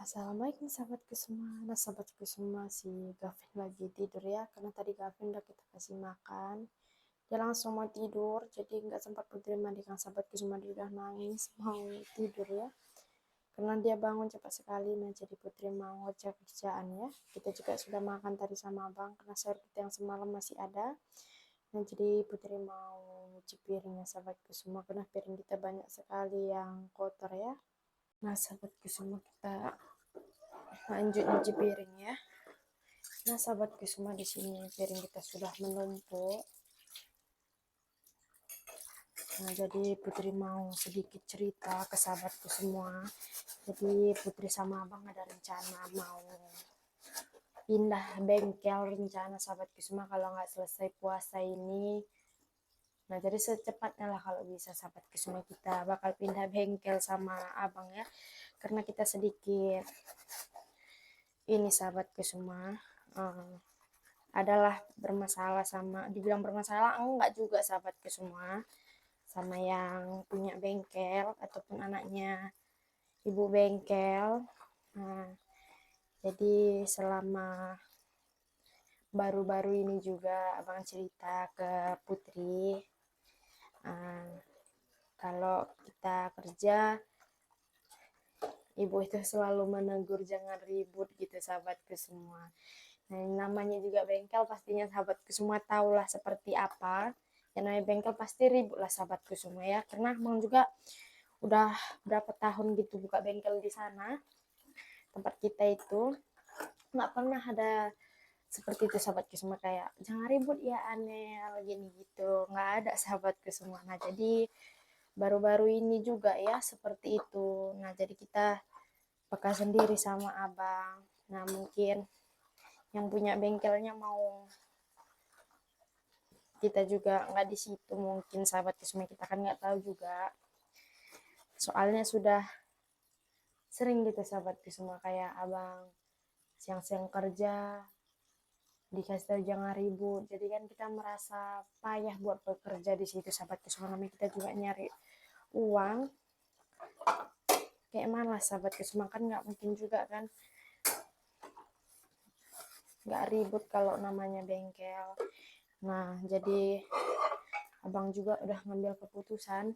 Assalamualaikum sahabatku semua. Nah sahabatku semua, si Gavin lagi tidur ya, karena tadi Gavin udah kita kasih makan. Dia langsung mau tidur, jadi nggak sempat Putri mandikan sahabatku semua. Dia udah nangis mau tidur ya, karena dia bangun cepat sekali. Nah jadi Putri mau ngecek kerjaan ya. Kita juga sudah makan tadi sama abang, karena sayur kita yang semalam masih ada. Nah jadi Putri mau nyuci piringnya sahabatku semua, karena piring kita banyak sekali yang kotor ya. Nah sahabatku semua, kita lanjut nyuci piring ya. Nah sahabatku semua, di sini piring kita sudah menumpuk. Nah jadi Putri mau sedikit cerita ke sahabatku semua. Jadi Putri sama abang ada rencana mau pindah bengkel, rencana sahabatku semua kalau nggak selesai puasa ini. Nah jadi secepatnya lah kalau bisa sahabatku semua, kita bakal pindah bengkel sama abang ya, karena kita sedikit ini sahabatku semua, adalah bermasalah, sama dibilang bermasalah enggak juga sahabatku semua, sama yang punya bengkel ataupun anaknya ibu bengkel. Nah, jadi selama baru-baru ini juga abang cerita ke Putri, kalau kita kerja ibu itu selalu menegur jangan ribut gitu sahabatku semua. Nah, namanya juga bengkel, pastinya sahabatku semua tahulah seperti apa. Yang namanya bengkel pasti ribut lah sahabatku semua ya. Karena Bang juga udah berapa tahun gitu buka bengkel di sana. Tempat kita itu nggak pernah ada seperti itu sahabatku semua, kayak jangan ribut ya aneh gini gitu. Nggak ada sahabatku semua. Nah, jadi baru-baru ini juga ya seperti itu. Nah, jadi kita pakai sendiri sama abang. Nah, mungkin yang punya bengkelnya mau kita juga nggak di situ, mungkin sahabat semua, kita kan nggak tahu juga, soalnya sudah sering gitu sahabatku semua, kayak abang siang-siang kerja dikasih tahu jangan ribut, jadi kan kita merasa payah buat bekerja di situ sahabatku semua. Namanya kita juga nyari uang, kayak mana sahabatku semua, kan nggak mungkin juga kan nggak ribut kalau namanya bengkel. Nah jadi abang juga udah ngambil keputusan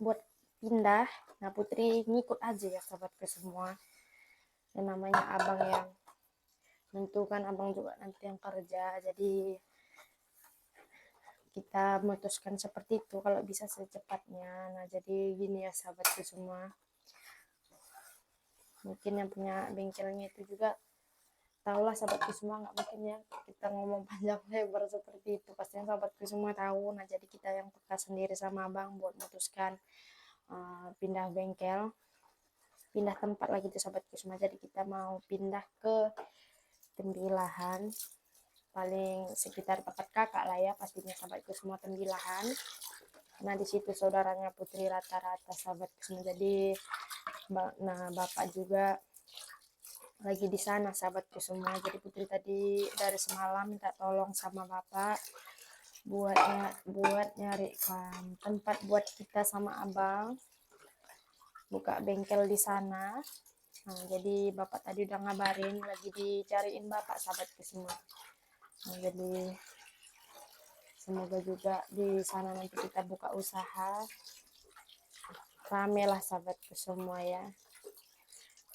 buat pindah. Nah Putri ngikut aja ya sahabatku semua, yang namanya abang yang menentukan, abang juga nanti yang kerja, jadi kita memutuskan seperti itu kalau bisa secepatnya. Nah jadi gini ya sahabatku semua, mungkin yang punya bengkelnya itu juga tahulah sahabatku semua, nggak mungkin ya kita ngomong panjang lebar seperti itu, pastinya sahabatku semua tahu. Nah jadi kita yang peka sendiri sama abang buat memutuskan pindah bengkel, pindah tempat lagi tuh sahabatku semua. Jadi kita mau pindah ke Tembilahan, paling sekitar 4 kakak lah ya pastinya sahabatku semua, Tembilahan. Nah di situ saudaranya Putri rata-rata sahabatku semua. Jadi nah bapak juga lagi di sana sahabatku semua. Jadi Putri tadi dari semalam minta tolong sama bapak buat nyarikan tempat buat kita sama abang buka bengkel di sana. Nah, jadi bapak tadi udah ngabarin lagi dicariin bapak sahabatku semua. Nah, jadi semoga juga di sana nanti kita buka usaha rame lah sahabatku semua ya.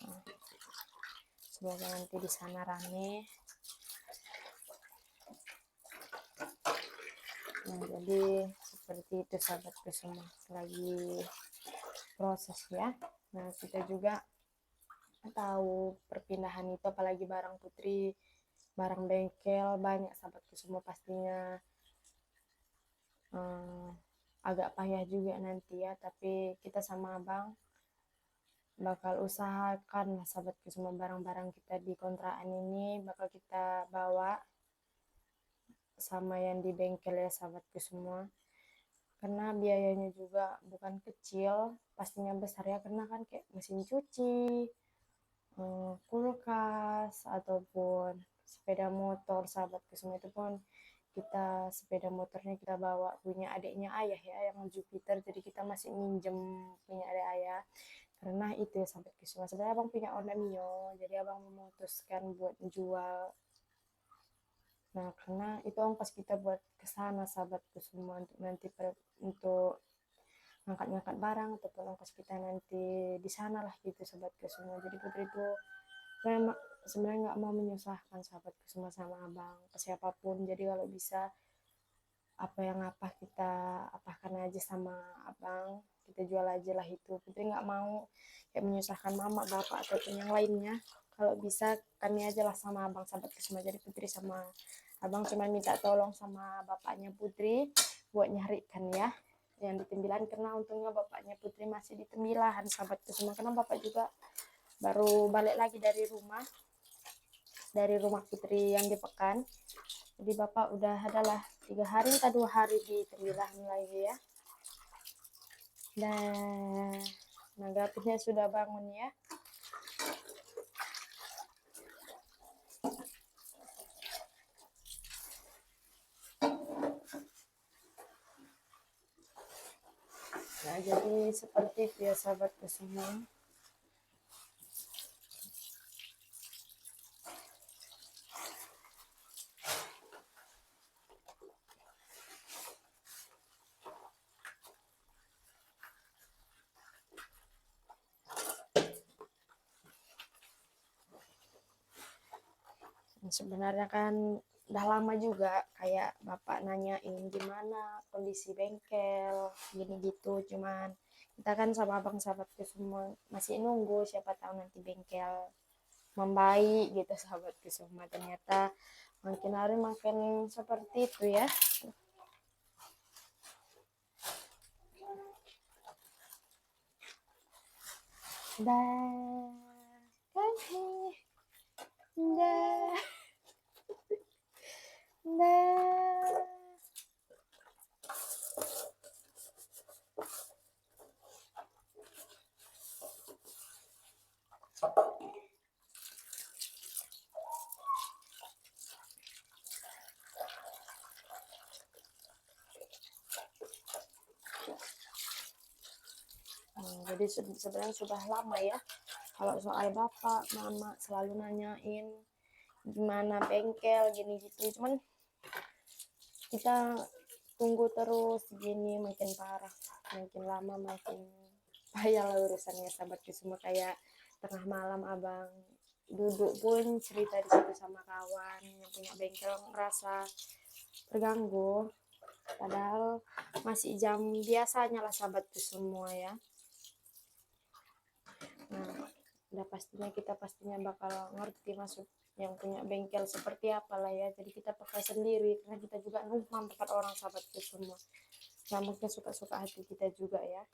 Nah, semoga nanti di sana rame. Nah jadi seperti itu sahabatku semua, lagi proses ya. Nah kita juga tahu perpindahan itu, apalagi barang Putri, barang bengkel banyak sahabatku semua, pastinya agak payah juga nanti ya, tapi kita sama abang bakal usahakan sahabatku semua, barang-barang kita di kontrakan ini bakal kita bawa sama yang di bengkel ya sahabatku semua, karena biayanya juga bukan kecil, pastinya besar ya, karena kan kayak mesin cuci, kulkas, ataupun sepeda motor sahabatku semua. Itu pun kita sepeda motornya kita bawa punya adiknya ayah ya, yang Jupiter, jadi kita masih minjem punya adik ayah, Karena itu ya sahabat semua, sebenarnya abang punya order Mio, jadi abang memutuskan buat jual. Nah, karena itu ongkos kita buat ke sana sahabatku semua, untuk nanti untuk ngangkat-ngangkat barang ataupun ongkos kita nanti di sana lah gitu sahabatku semua. Jadi Putri itu memang sebenarnya nggak mau menyusahkan sahabatku semua sama abang ke siapapun. Jadi kalau bisa apa yang kita apakan aja sama abang, kita jual aja lah itu. Putri nggak mau kayak menyusahkan mama, bapak ataupun yang lainnya. Kalau bisa kami aja lah sama abang sahabatku semua. Jadi Putri sama abang cuma minta tolong sama bapaknya Putri buat nyarikan ya yang di Tembilan, karena untungnya bapaknya Putri masih di Tembilahan sahabatku semua, karena bapak juga baru balik lagi dari rumah Putri yang di Pekan. Jadi bapak udah adalah 3 hari atau 2 hari di Tembilahan lagi ya. Dan Nagapinnya sudah bangun ya. Nah, jadi seperti itu ya sahabatku semua. Sebenarnya kan udah lama juga kayak bapak nanyain gimana kondisi bengkel gini gitu, cuman kita kan sama abang sahabatku semua masih nunggu, siapa tahu nanti bengkel membaik gitu sahabatku semua. Ternyata makin hari makin seperti itu ya. Dah dah dah. Jadi sebenarnya sudah lama ya kalau soal bapak mama selalu nanyain gimana bengkel gini gitu, cuman kita tunggu terus gini makin parah, makin lama makin payah lah urusannya sahabatku semua. Kayak tengah malam abang duduk pun cerita di situ sama kawan yang punya bengkel, ngerasa terganggu, padahal masih jam biasanya lah sahabatku semua ya. Nah, udah pastinya bakal ngerti maksud yang punya bengkel seperti apa lah ya. Jadi kita pakai sendiri karena kita juga numpang tempat orang sahabatku semua. Nah, mungkin suka-suka hati kita juga ya.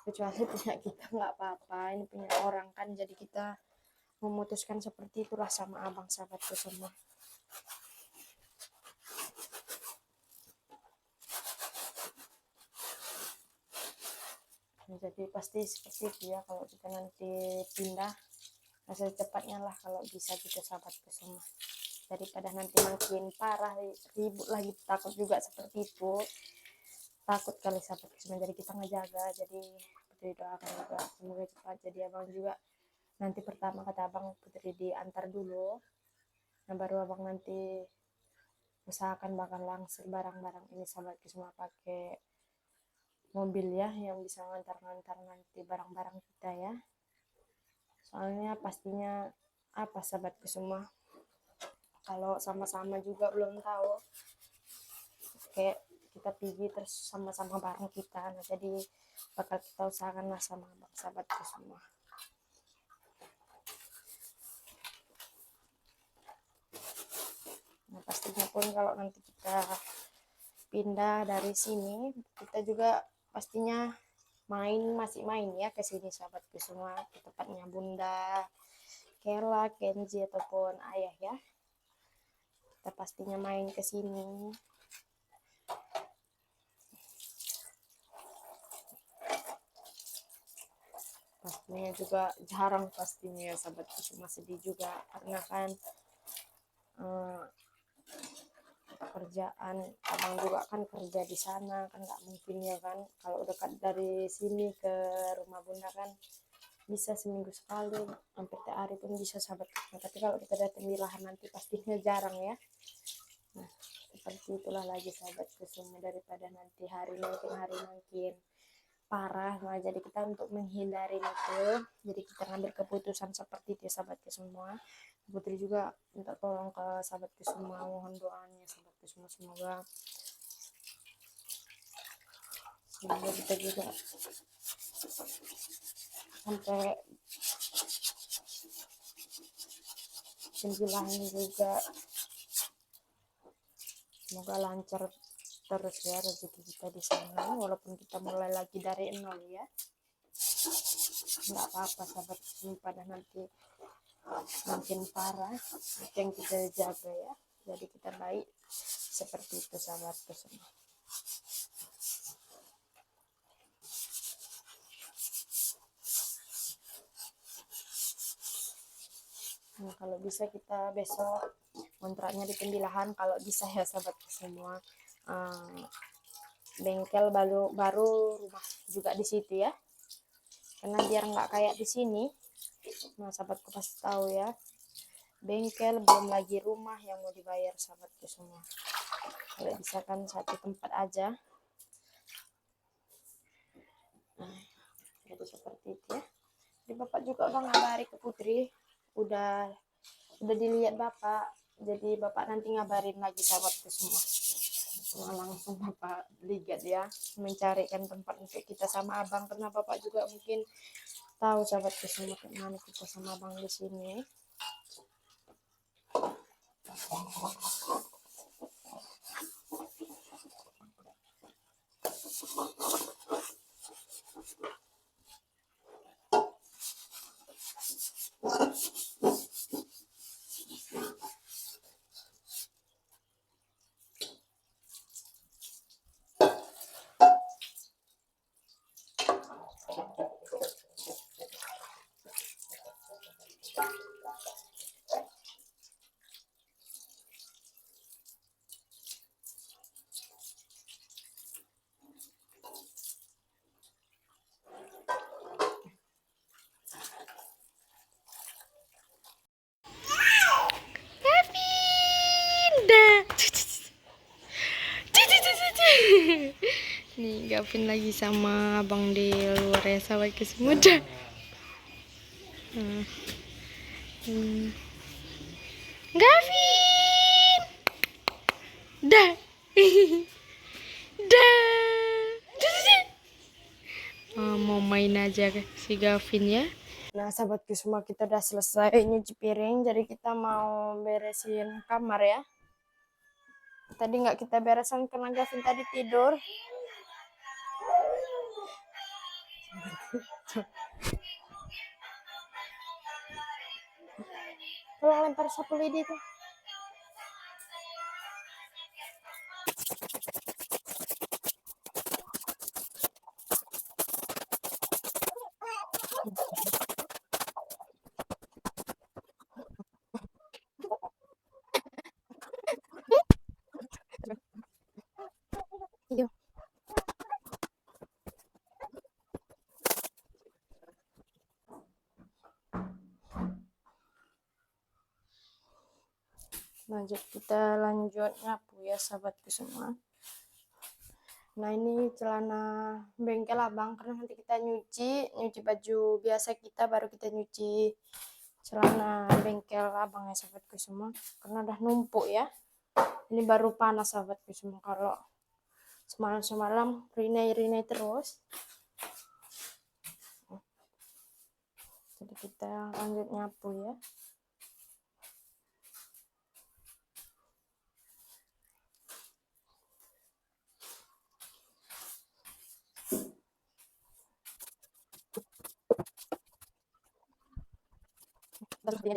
Kecuali punya kita nggak apa-apa, ini punya orang kan, jadi kita memutuskan seperti itulah sama abang sahabatku semua. Nah, jadi pasti seperti itu ya kalau kita nanti pindah, masa cepatnya lah kalau bisa gitu sahabatku semua, daripada nanti makin parah ribut lagi. Takut juga seperti itu, takut kali sahabatku semua, jadi kita ngejaga. Jadi Putri doakan juga semoga cepat. Jadi abang juga nanti pertama kata abang Putri diantar dulu, nah baru abang nanti usahakan bakal langsir barang-barang ini sahabatku semua pakai mobil ya, yang bisa ngantar-ngantar nanti barang-barang kita ya. Soalnya pastinya apa sahabatku semua, kalau sama-sama juga belum tahu kayak kita pergi terus sama-sama bareng kita, nah jadi bakal kita usahakan lah sama sahabatku semua. Nah, pastinya pun kalau nanti kita pindah dari sini, kita juga pastinya masih main ya ke sini sahabatku semua, ke tempatnya Bunda Kela, Kenzi ataupun ayah ya. Kita pastinya main ke sini. Pastinya juga jarang pastinya ya sahabatku semua, sedih juga karena kan pekerjaan abang juga kan kerja di sana kan, nggak mungkin ya kan kalau dekat dari sini ke rumah Bunda kan bisa seminggu sekali, hampir tiap hari pun bisa sahabat kusuma. Tapi kalau kita datang di lahan nanti pastinya jarang ya. Nah, seperti itulah lagi sahabat kusuma, daripada nanti hari makin parah. Nah, jadi kita untuk menghindari itu, jadi kita ngambil keputusan seperti itu ya sahabatku semua. Putri juga minta tolong ke sahabatku semua, mohon doanya sahabatku semua, semoga kita juga sampai penjelasan juga semoga lancar terus ya rezeki kita di sana, walaupun kita mulai lagi dari nol ya. Nggak apa-apa sahabat, pada nanti makin parah itu yang kita jaga ya, jadi kita baik seperti itu sahabatku semua. Nah, kalau bisa kita besok kontraknya di Tembilahan kalau bisa ya sahabatku semua. Bengkel baru rumah juga di situ ya, karena biar nggak kayak di sini. Nah, sahabatku pasti tahu ya, bengkel belum lagi rumah yang mau dibayar sahabatku semua. Kalau bisa kan satu tempat aja. Nah, jadi seperti itu ya. Jadi bapak juga udah ngabari ke Putri, udah dilihat bapak, jadi bapak nanti ngabarin lagi sahabatku semua. Nah, langsung bapak lihat ya, mencarikan tempat untuk kita sama abang, karena bapak juga mungkin tahu sahabatku semua kemana kita sama abang di sini. Nih Gavin lagi sama abang di luar ya sahabat semua. Gavin dah mau main aja si Gavin ya. Nah sahabatku semua, kita udah selesai nyuci piring, jadi kita mau beresin kamar ya. Tadi nggak kita beresin karena Gavin tadi tidur. Tolong lempar sapu lidi tuh. Iya. Lanjut, kita lanjut nyapu ya sahabatku semua. Nah ini celana bengkel abang, karena nanti kita nyuci baju biasa kita, baru kita nyuci celana bengkel abang ya sahabatku semua, karena udah numpuk ya. Ini baru panas sahabatku semua, kalau semalam rinai terus. Jadi kita lanjut nyapu ya. Oke.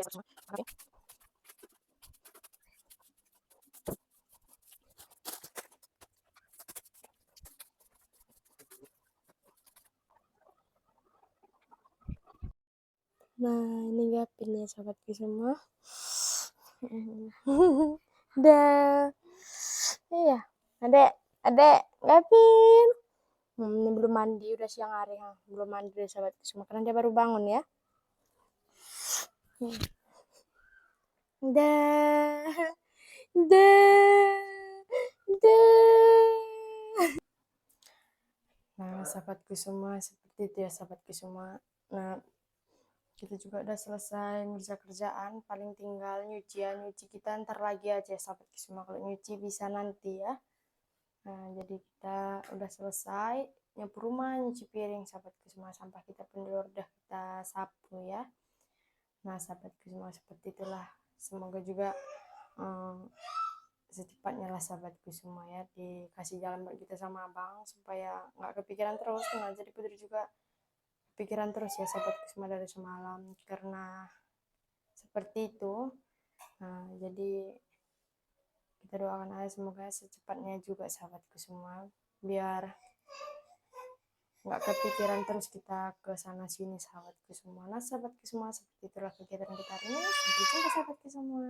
Nah ini Gavin ya sahabatku semua. Dah. Iya, adek Gavin. Ini belum mandi, udah siang hari, belum mandi deh sahabatku semua, karena dia baru bangun ya. Dah, dah, dah. Nah, sahabatku semua, seperti itu ya sahabatku semua. Nah, kita juga udah selesai kerjaan, paling tinggal nyuci kita ntar lagi aja sahabatku semua. Kalau nyuci bisa nanti ya. Nah, jadi kita udah selesai nyapu rumah, nyuci piring sahabatku semua, sampah kita pun udah kita sapu ya. Nah, sahabatku semua, seperti itulah. Semoga juga secepatnya lah sahabatku semua ya, dikasih jalan buat kita sama abang supaya nggak kepikiran terus. Nah, jadi Putri juga kepikiran terus ya sahabatku semua dari semalam karena seperti itu. Nah, jadi kita doakan aja semoga secepatnya juga sahabatku semua, biar nggak kepikiran terus kita ke sana sini sahabatku semua. Nah, sahabatku semua, seperti itulah kegiatan kita hari ini. Sampai jumpa sahabatku semua.